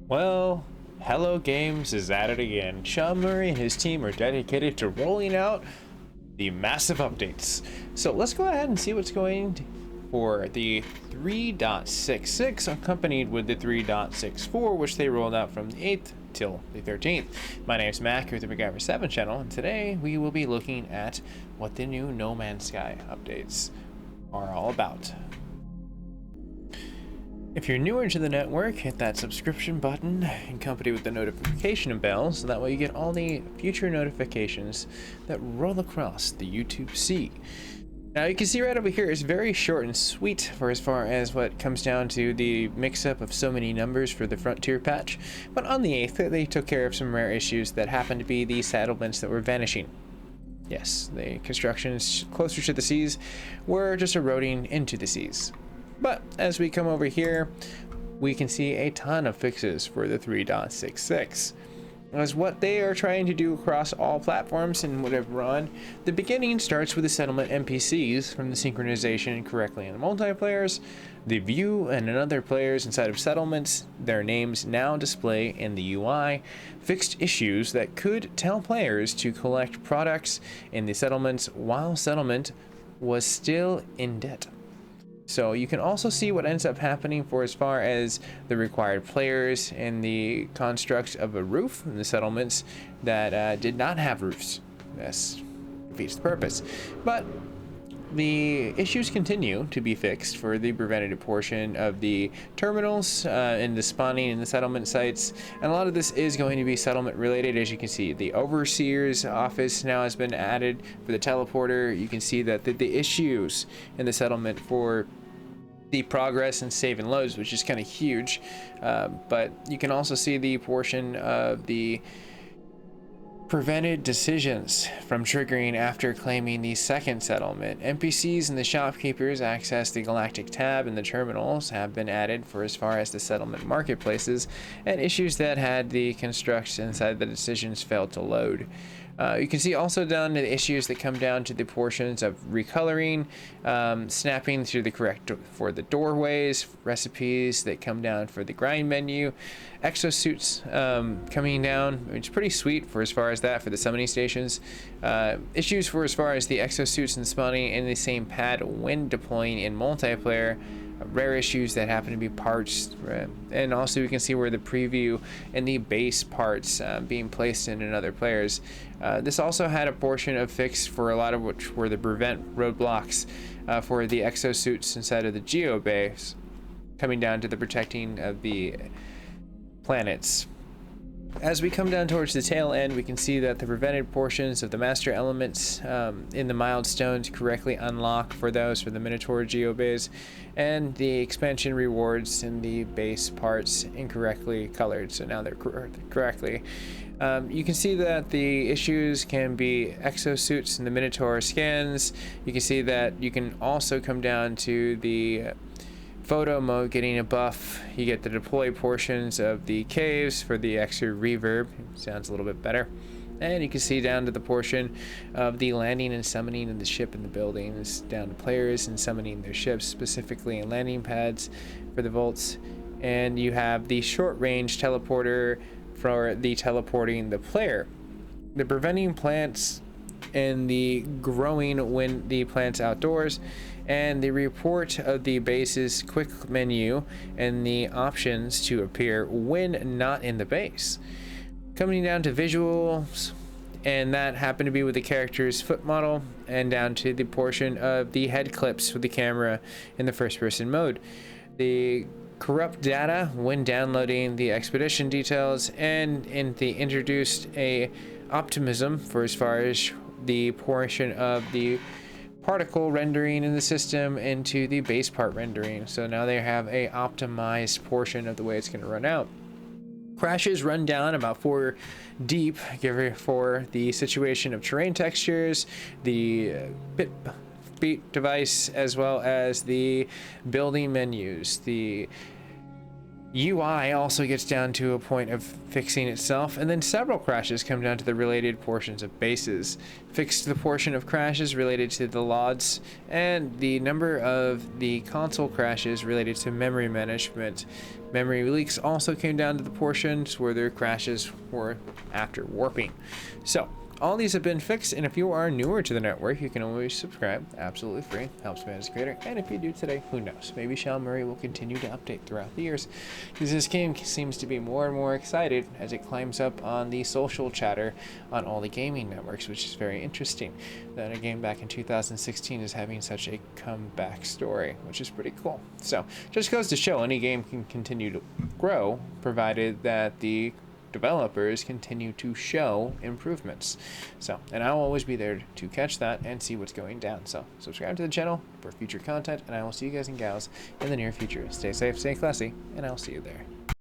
Well, Hello Games is at it again. Sean Murray and his team are dedicated to rolling out the massive updates. So let's go ahead and see what's going for the 3.66 accompanied with the 3.64, which they rolled out from the 8th till the 13th. My name is Mac with the MacGyver 7 channel, and today we will be looking at what the new No Man's Sky updates are all about. If you're newer to the network, hit that subscription button in company with the notification bell so that way you get all the future notifications that roll across the YouTube sea. Now you can see right over here it's very short and sweet for as far as what comes down to the mix-up of so many numbers for the Frontier patch, but on the 8th they took care of some rare issues that happened to be the settlements that were vanishing. Yes, the constructions closer to the seas were just eroding into the seas. But as we come over here, we can see a ton of fixes for the 3.66. As what they are trying to do across all platforms and whatever run, the beginning starts with the settlement NPCs from the synchronization correctly in the multiplayers, the view and other players inside of settlements, their names now display in the UI, fixed issues that could tell players to collect products in the settlements while settlement was still in debt. So you can also see what ends up happening for as far as the required players and the construct of a roof in the settlements that did not have roofs. This defeats the purpose. But the issues continue to be fixed for the preventative portion of the terminals and the spawning in the settlement sites, and a lot of this is going to be settlement related. As you can see, the overseer's office now has been added for the teleporter. You can see that the issues in the settlement for the progress and save and loads, which is kind of huge, but you can also see the portion of the prevented decisions from triggering after claiming the second settlement. NPCs and the shopkeepers access the galactic tab, and the terminals have been added for as far as the settlement marketplaces, and issues that had the constructs inside the decisions failed to load. You can see also down to the issues that come down to the portions of recoloring, snapping through the correct for the doorways, recipes that come down for the grind menu, exosuits coming down, which is pretty sweet for as far as that for the summoning stations. Issues for as far as the exosuits and spawning in the same pad when deploying in multiplayer. Rare issues that happen to be parts, and also you can see where the preview and the base parts being placed in other players. This also had a portion of fix for a lot of which were the prevent roadblocks for the exosuits inside of the geo base, coming down to the protecting of the planets. As we come down towards the tail end, we can see that the prevented portions of the master elements in the milestones correctly unlock for those for the Minotaur geobays, and the expansion rewards in the base parts incorrectly colored, so now they're correctly. You can see that the issues can be exosuits and the Minotaur scans. You can see that you can also come down to the photo mode getting a buff. You get the deploy portions of the caves for the extra reverb. Sounds a little bit better. And you can see down to the portion of the landing and summoning of the ship in the buildings, down to players and summoning their ships, specifically in landing pads for the vaults. And you have the short range teleporter for the teleporting the player. The preventing plants and the growing when the plants outdoors, and the report of the base's quick menu and the options to appear when not in the base. Coming down to visuals, and that happened to be with the character's foot model, and down to the portion of the head clips with the camera in the first person mode. The corrupt data when downloading the expedition details, and in the introduced a optimism for as far as the portion of the particle rendering in the system into the base part rendering. So now they have a optimized portion of the way it's going to run out. Crashes run down about 4 deep, for the situation of terrain textures, the beat device, as well as the building menus. The UI also gets down to a point of fixing itself, and then several crashes come down to the related portions of bases. Fixed the portion of crashes related to the LODs, and the number of the console crashes related to memory management. Memory leaks also came down to the portions where their crashes were after warping. So, all these have been fixed, and if you are newer to the network, you can always subscribe, absolutely free, helps me as a creator, and if you do today, who knows, maybe Sean Murray will continue to update throughout the years, because this game seems to be more and more excited as it climbs up on the social chatter on all the gaming networks, which is very interesting, that a game back in 2016 is having such a comeback story, which is pretty cool. So, just goes to show any game can continue to grow, provided that the developers continue to show improvements. So, and I'll always be there to catch that and see what's going down. So subscribe to the channel for future content, and I will see you guys and gals in the near future. Stay safe, stay classy, and I'll see you there.